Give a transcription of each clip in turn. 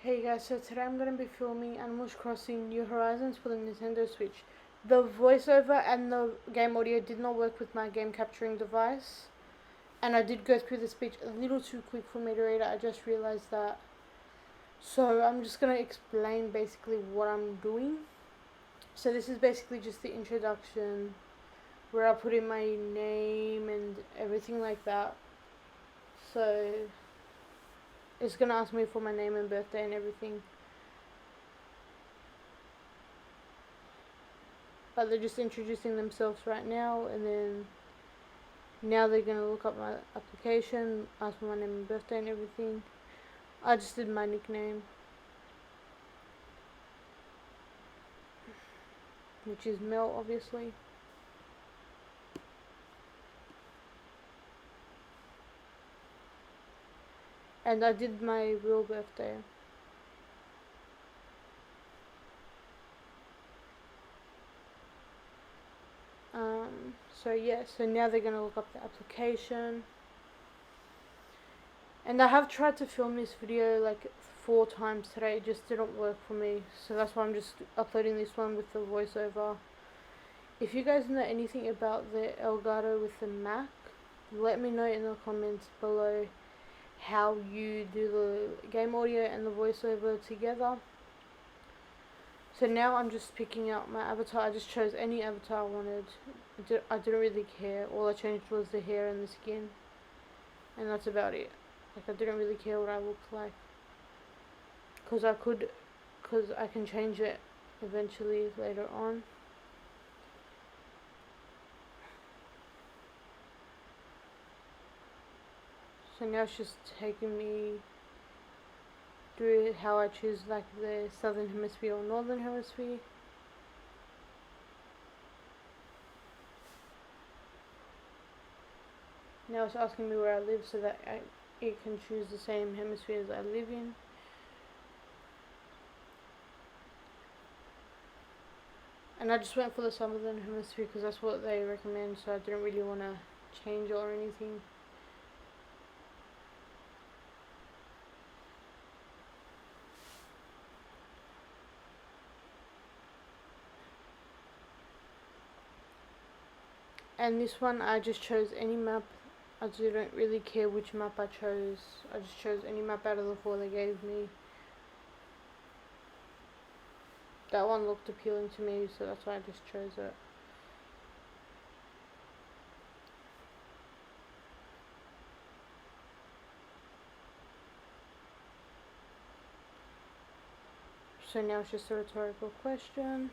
Hey guys, so today I'm going to be filming Animals Crossing New Horizons for the Nintendo Switch. The voiceover and the game audio did not work with my game capturing device, and I did go through the speech a little too quick for me to read it. I just realized that. So I'm just going to explain basically what I'm doing. So this is basically just the introduction where I put in my name and everything like that. So it's going to ask me for my name and birthday and everything. But they're just introducing themselves right now, and then now they're gonna look up my application, ask for my name and birthday and everything. I just did my nickname, which is Mel, obviously. And I did my real birthday. So yeah, so now they're gonna look up the application. And I have tried to film this video like 4 times today, it just didn't work for me. So that's why I'm just uploading this one with the voiceover. If you guys know anything about the Elgato with the Mac, let me know in the comments below how you do the game audio and the voiceover together. So now I'm just picking out my avatar. I just chose any avatar I wanted. I didn't really care. All I changed was the hair and the skin, and that's about it. Like, I didn't really care what I looked like, because I can change it eventually later on. So now it's just taking me through how I choose like the southern hemisphere or northern hemisphere. Now it's asking me where I live so that it can choose the same hemispheres I live in. And I just went for the southern hemisphere because that's what they recommend, so I didn't really want to change it or anything. And this one I just chose any map. I didn't really care which map I chose. I just chose any map out of the 4 they gave me. That one looked appealing to me, so that's why I just chose it. So now it's just a rhetorical question.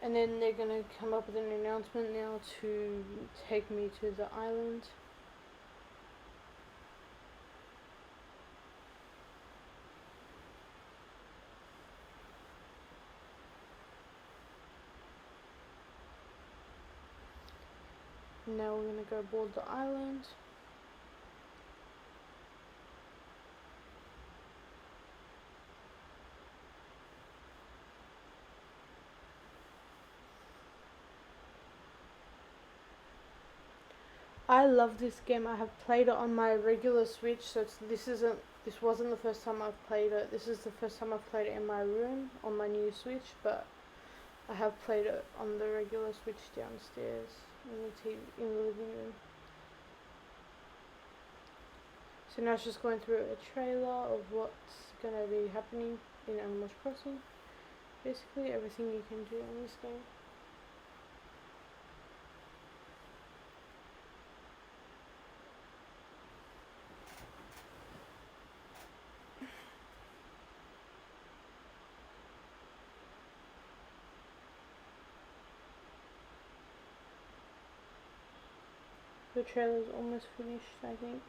And then they're gonna come up with an announcement now to take me to the island. Now we're gonna go board the island. I love this game. I have played it on my regular Switch, so this wasn't the first time I've played it. This is the first time I've played it in my room on my new Switch, but I have played it on the regular Switch downstairs in the living room. So now it's just going through a trailer of what's gonna be happening in Animals Crossing. Basically everything you can do in this game. The trailer's almost finished, I think.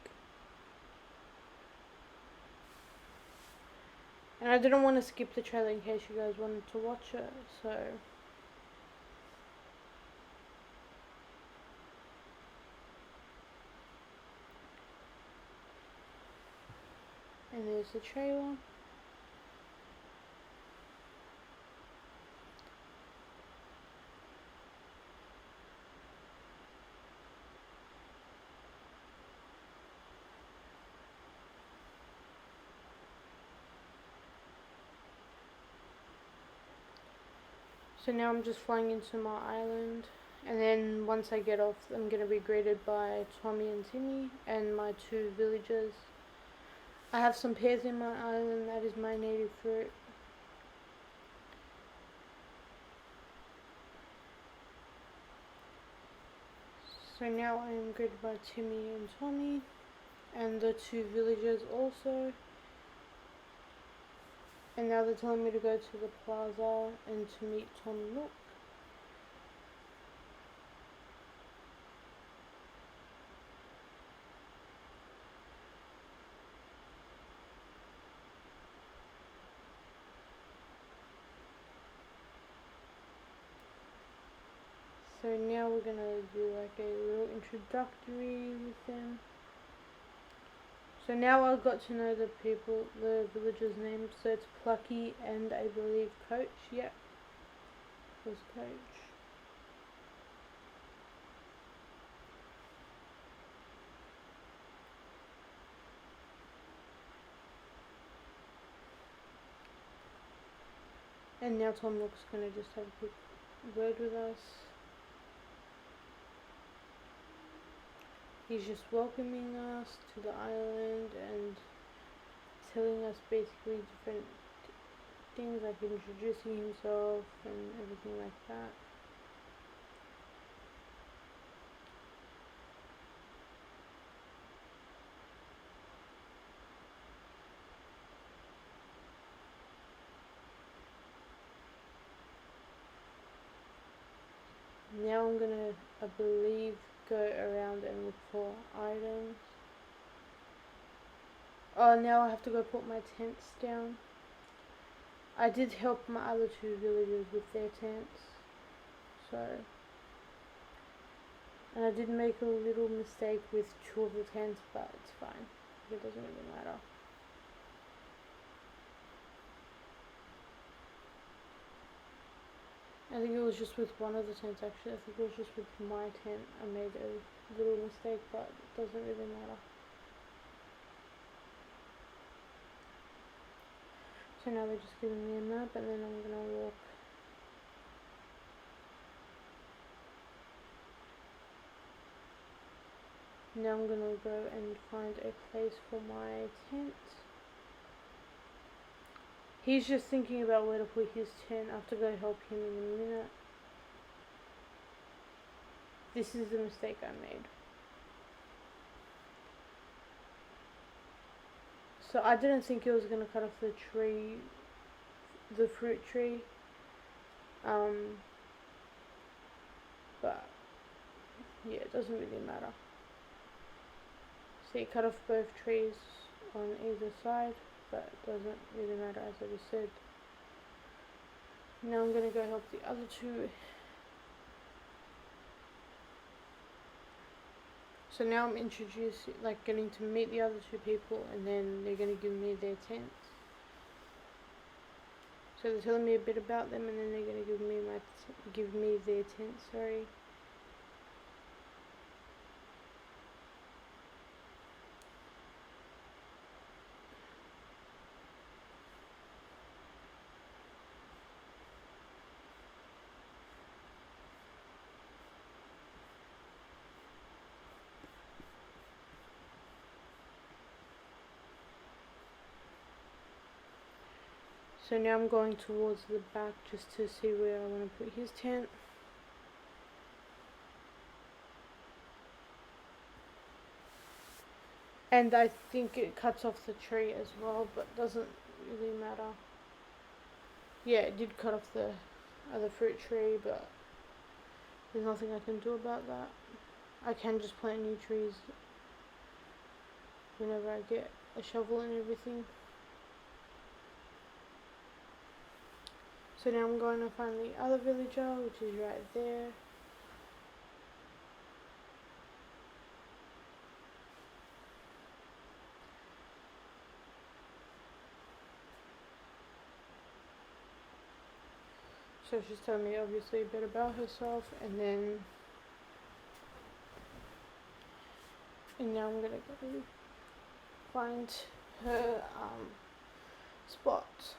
And I didn't want to skip the trailer in case you guys wanted to watch it, so. And there's the trailer. So now I'm just flying into my island, and then once I get off, I'm going to be greeted by Tommy and Timmy and my 2 villagers. I have some pears in my island, that is my native fruit. So now I am greeted by Timmy and Tommy, and the 2 villagers also. And now they're telling me to go to the plaza and to meet Tom Nook. So now we're gonna do like a little introductory with them. So now I've got to know the people, the villagers' names. So it's Plucky and I believe Coach. Yep, it was Coach. And now Tom Nook's gonna just have a quick word with us. He's just welcoming us to the island and telling us basically different things, like introducing himself and everything like that. Now I'm gonna, I believe, go around and look for items. Oh, now I have to go put my tents down. I did help my other 2 villagers with their tents. So, and I did make a little mistake with 2 of the tents, but it's fine. It doesn't really matter. I think it was just with one of the tents actually. I think it was just with my tent I made a little mistake, but it doesn't really matter. So now they're just giving me a map, and then I'm gonna walk. Now I'm gonna go and find a place for my tent. He's just thinking about where to put his tent. I have to go help him in a minute. This is the mistake I made. So I didn't think it was gonna cut off the tree, the fruit tree. But yeah, it doesn't really matter. So you cut off both trees on either side, but it doesn't really matter, as I just said. Now I'm gonna go help the other 2. So now I'm introducing, like getting to meet the other 2 people, and then they're gonna give me their tents. So they're telling me a bit about them, and then they're gonna give me their tent. Sorry. So now I'm going towards the back just to see where I want to put his tent. And I think it cuts off the tree as well, but doesn't really matter. Yeah, it did cut off the other fruit tree, but there's nothing I can do about that. I can just plant new trees whenever I get a shovel and everything. So now I'm going to find the other villager, which is right there. So she's telling me obviously a bit about herself, and now I'm gonna go find her spot.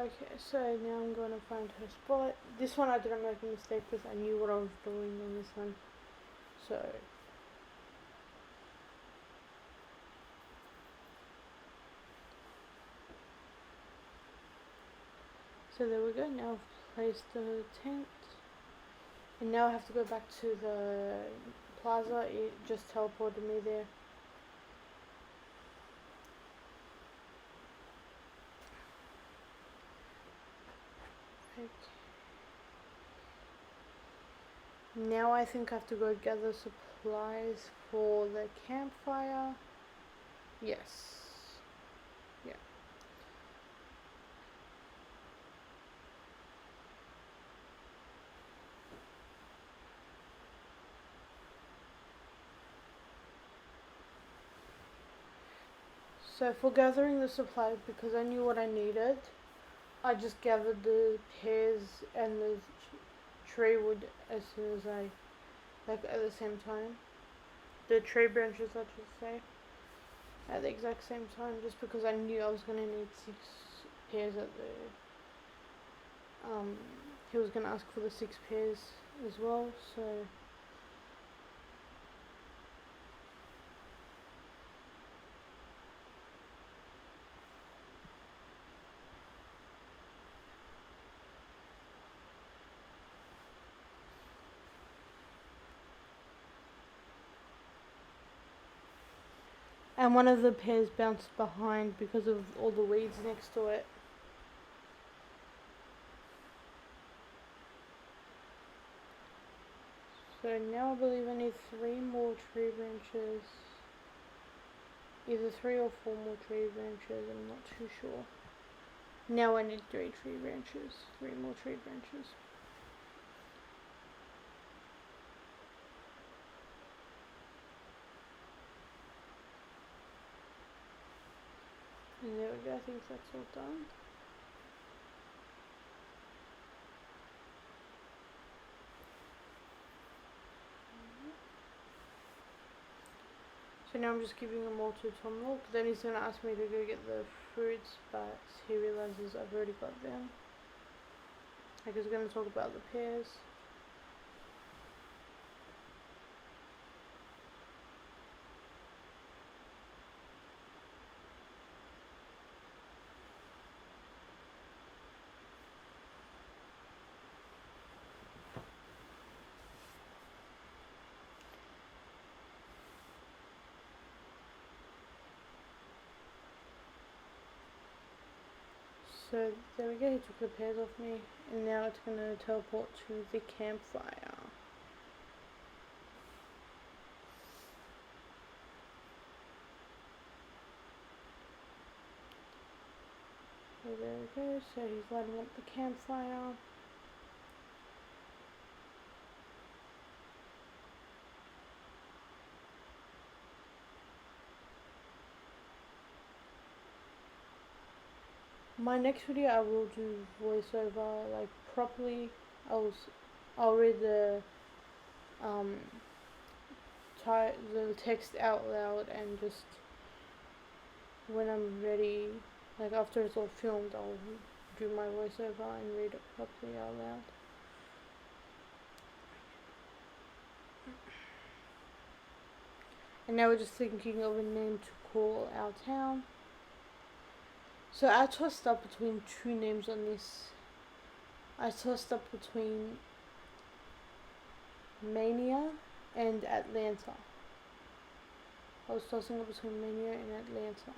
Okay, so now I'm going to find her spot. This one I didn't make a mistake because I knew what I was doing on this one. So there we go. Now I've placed the tent. And now I have to go back to the plaza. It just teleported me there. Okay. Now I think I have to go gather supplies for the campfire. Yes. Yeah. So for gathering the supplies, because I knew what I needed, I just gathered the pears and the tree wood as soon as I, like at the same time. The tree branches, I should say, at the exact same time, just because I knew I was gonna need 6 pears at the, he was gonna ask for the 6 pears as well, so. And one of the pears bounced behind because of all the weeds next to it. So now I believe I need 3 more tree branches. Either 3 or 4 more tree branches, I'm not too sure. Now I need 3 tree branches. 3 more tree branches. And there we go, I think that's all done. So now I'm just giving them all to Tom Nook. Then he's going to ask me to go get the fruits, but he realizes I've already got them. Like he's going to talk about the pears. So there we go, he took the pears off me, and now it's going to teleport to the campfire. So there we go, so he's lighting up the campfire. My next video I will do voiceover like properly. I'll read the the text out loud, and just when I'm ready, like after it's all filmed, I'll do my voiceover and read it properly out loud. And now we're just thinking of a name to call our town. So I tossed up between 2 names on this. I tossed up between Mania and Atlanta. I was tossing up between Mania and Atlanta.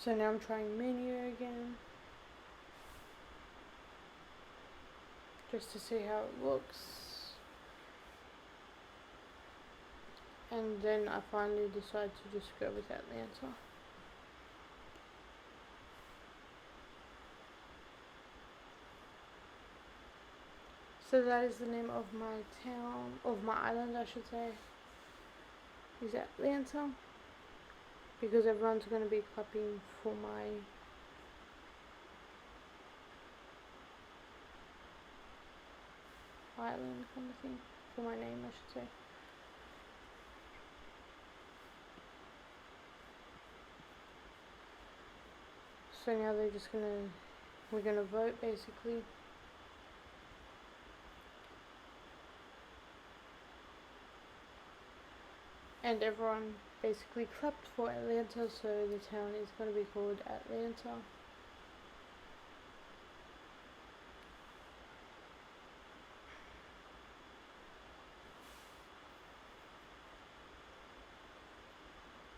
So now I'm trying Mania again, just to see how it looks. And then I finally decide to just go with Atlanta. So that is the name of my town, of my island I should say, is Atlanta, because everyone's going to be clapping for my island kind of thing, for my name I should say. So now we're gonna vote basically. And everyone basically clapped for Atlanta, so the town is gonna be called Atlanta.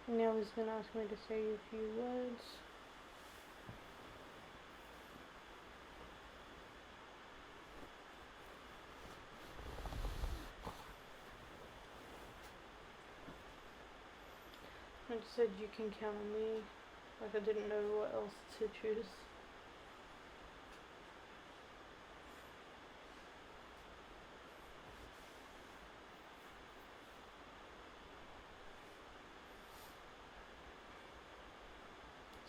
Now he's gonna ask me to say a few words. I just said you can count on me, like I didn't know what else to choose.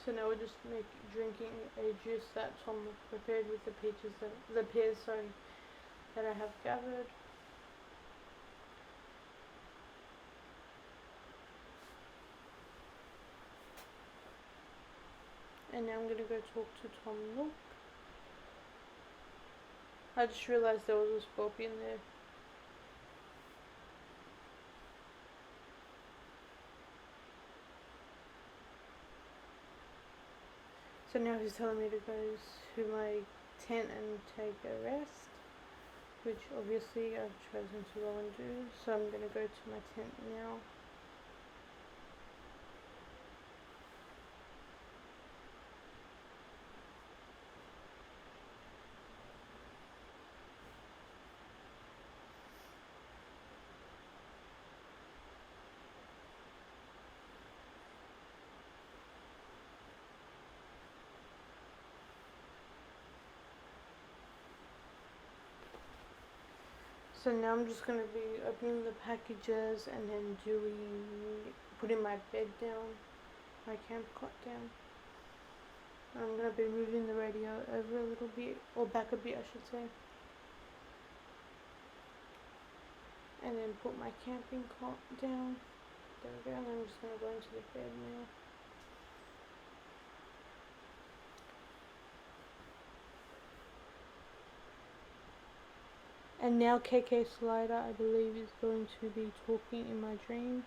So now we're just drinking a juice that Tom prepared with the pears that I have gathered. And now I'm gonna go talk to Tom Nook. I just realised there was a scorpion there. So now he's telling me to go to my tent and take a rest, which obviously I've chosen to go and do. So I'm gonna go to my tent now. So now I'm just gonna be opening the packages and then putting my bed down, my camp cot down. I'm gonna be moving the radio over a little bit, or back a bit I should say. And then put my camping cot down. There we go, and I'm just gonna go into the bed now. And now KK Slider, I believe, is going to be talking in my dream.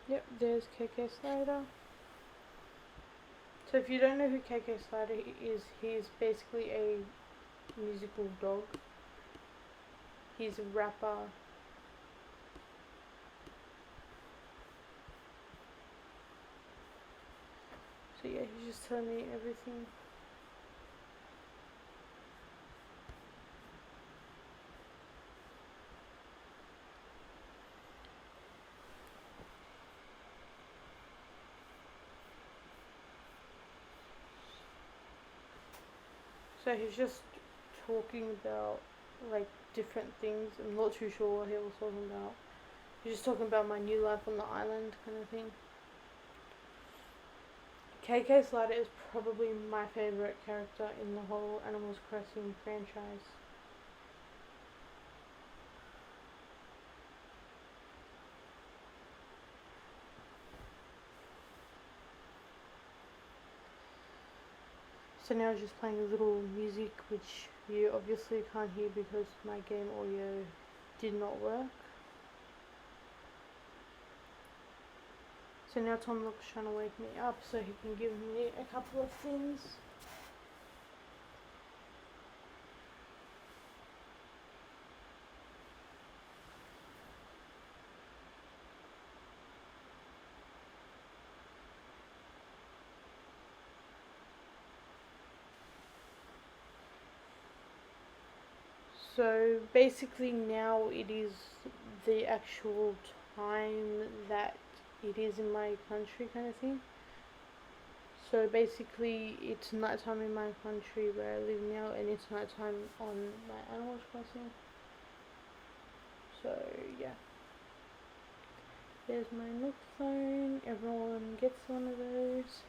Yep, there's KK Slider. So if you don't know who KK Slider is, he's basically a musical dog. He's a rapper. So yeah, he's just telling me everything. So he's just talking about like different things. I'm not too sure what he was talking about. He's just talking about my new life on the island kind of thing. KK Slider is probably my favourite character in the whole Animal Crossing franchise. So now I'm just playing a little music, which you obviously can't hear because my game audio did not work. So now Tom Nook's trying to wake me up so he can give me a couple of things. So basically now it is the actual time that it is in my country kind of thing. So basically it's nighttime in my country where I live now, and it's nighttime on my Animal Crossing. So yeah. There's my Nook phone. Everyone gets one of those.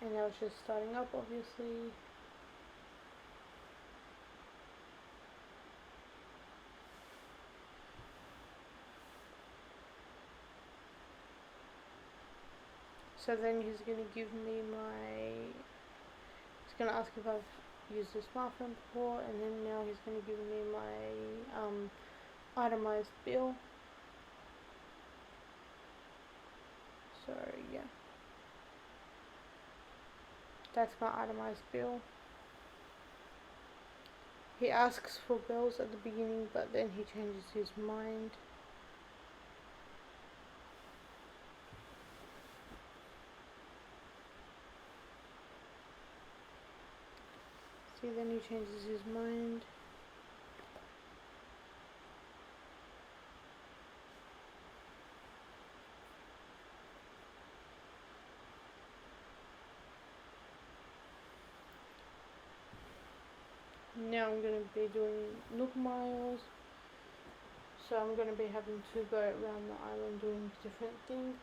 And now it's just starting up, obviously. So then he's going to give me he's going to ask if I've used the smartphone before, and then now he's going to give me my itemized bill. So yeah, that's my itemized bill. He asks for bells at the beginning, but then he changes his mind. See, then he changes his mind. Now I'm going to be doing Nook Miles. So I'm going to be having to go around the island doing different things.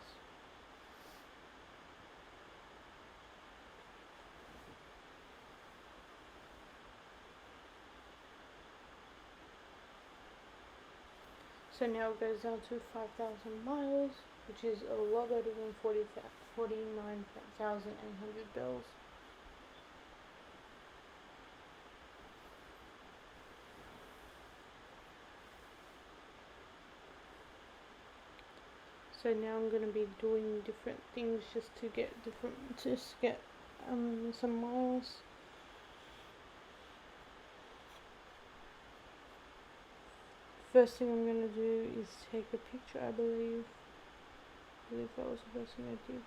So now it goes down to 5,000 miles, which is a lot better than 49,800 bells. So now I'm going to be doing different things just to get some miles. First thing I'm going to do is take a picture, I believe. That was the first thing I did.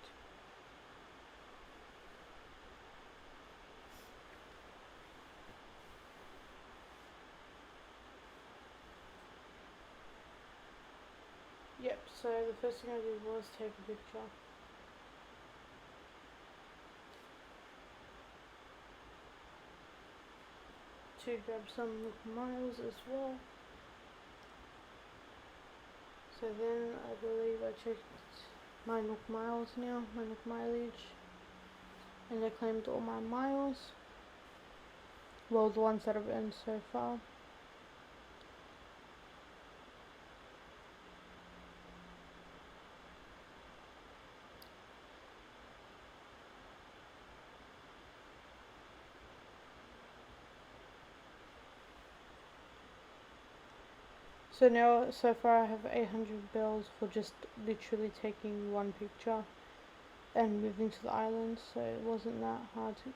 Yep, so the first thing I did was take a picture. To grab some miles as well. So then I believe I checked my Nook miles now, my Nook mileage, and I claimed all my miles. Well, the ones that I've earned so far. So now, so far I have 800 bells for just literally taking one picture and moving to the island, so it wasn't that hard to,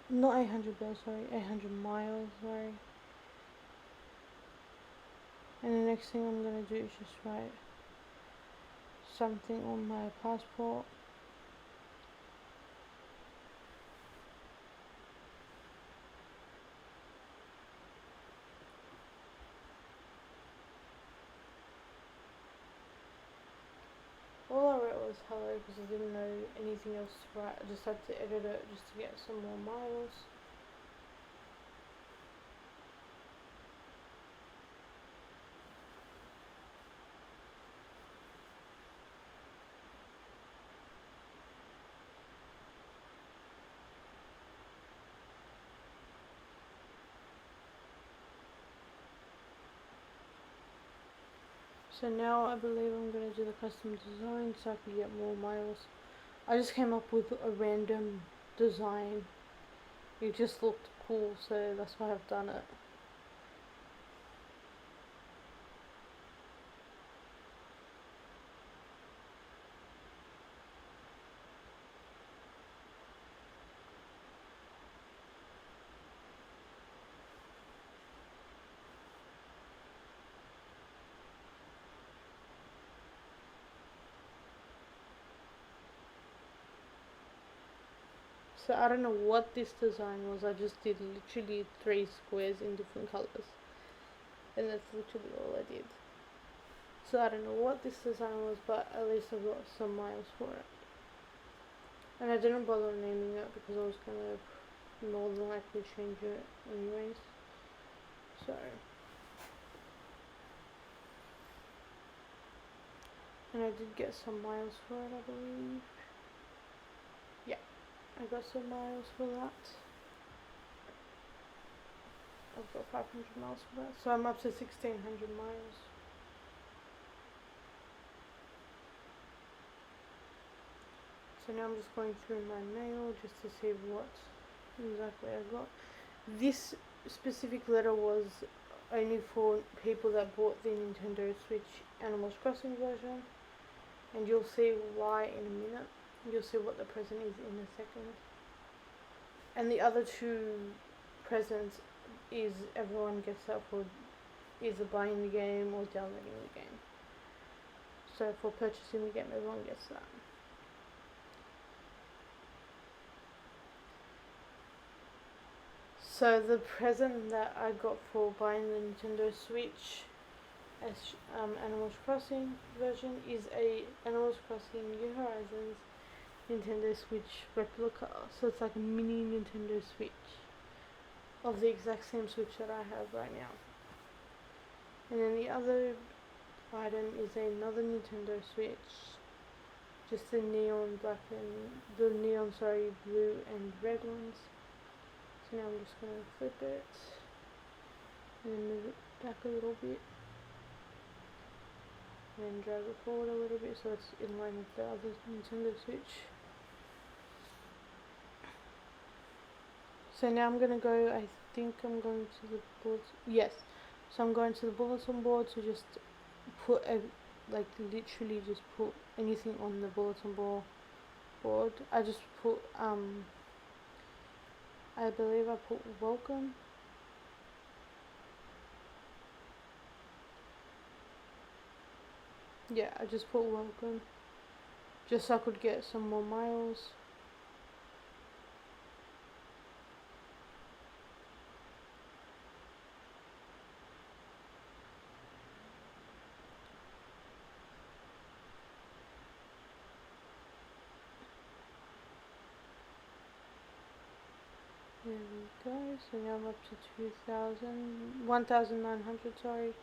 not 800 bells, sorry, 800 miles, sorry. And the next thing I'm gonna do is just write something on my passport. All I wrote was hello because I didn't know anything else to write. I just had to edit it just to get some more miles. So now I believe I'm going to do the custom design so I can get more miles. I just came up with a random design. It just looked cool, so that's why I've done it. So I don't know what this design was. I just did literally 3 squares in different colors, and that's literally all I did. So I don't know what this design was, but at least I got some miles for it. And I didn't bother naming it because I was gonna more than likely change it anyways. So and I did get some miles for it, I believe. Yeah, I got some miles for that. I've got 500 miles for that, so I'm up to 1600 miles. So now I'm just going through my mail just to see what exactly I got. This specific letter was only for people that bought the Nintendo Switch Animal Crossing version, and you'll see why in a minute. You'll see what the present is in a second. And the other 2 presents is everyone gets that for either buying the game or downloading the game. So for purchasing the game, everyone gets that. So the present that I got for buying the Nintendo Switch as Animal Crossing version is a Animal Crossing New Horizons Nintendo Switch replica. So it's like a mini Nintendo Switch of the exact same Switch that I have right now. And then the other item is another Nintendo Switch, just the neon black and the neon blue and red ones. So now I'm just going to flip it and then move it back a little bit and then drag it forward a little bit so it's in line with the other Nintendo Switch. So now I'm going to go, I think I'm going to the bulletin, yes, so I'm going to the bulletin board to just put literally just put anything on the bulletin board. I just put I believe I put welcome. Yeah, I just put welcome just so I could get some more miles. There we go. So now I'm up to 1,900, sorry.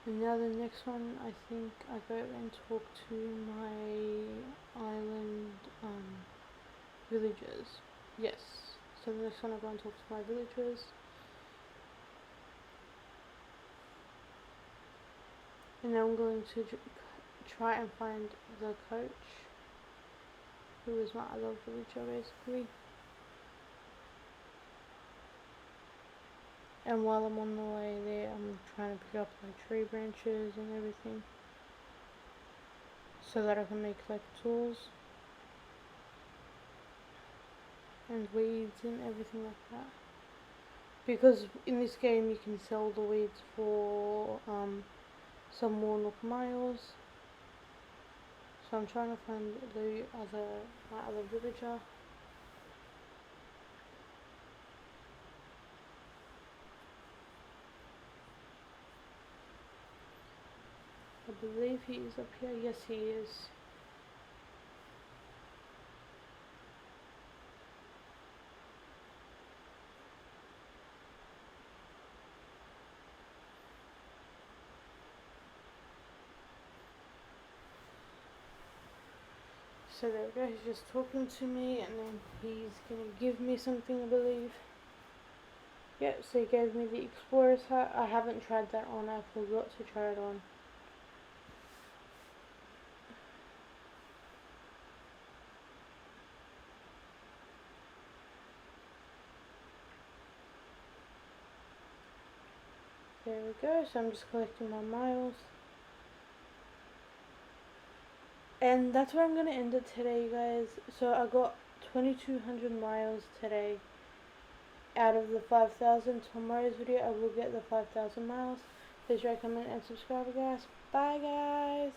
And now the next one, I think I go and talk to my island villagers. Yes. So the next one I go and talk to my villagers. And now I'm going to try and find the coach, who is my other villager basically. And while I'm on the way there, I'm trying to pick up like tree branches and everything so that I can make like tools and weeds and everything like that. Because in this game you can sell the weeds for some more Nook miles. So I'm trying to find my other villager. I believe he is up here. Yes, he is. So there we go, he's just talking to me and then he's gonna give me something, I believe. Yep, so he gave me the explorer's hat. I haven't tried that on, I forgot to try it on. There we go, so I'm just collecting my miles. And that's where I'm going to end it today, guys. So I got 2,200 miles today out of the 5,000. Tomorrow's video I will get the 5,000 miles. Please rate, comment and subscribe, guys. Bye, guys.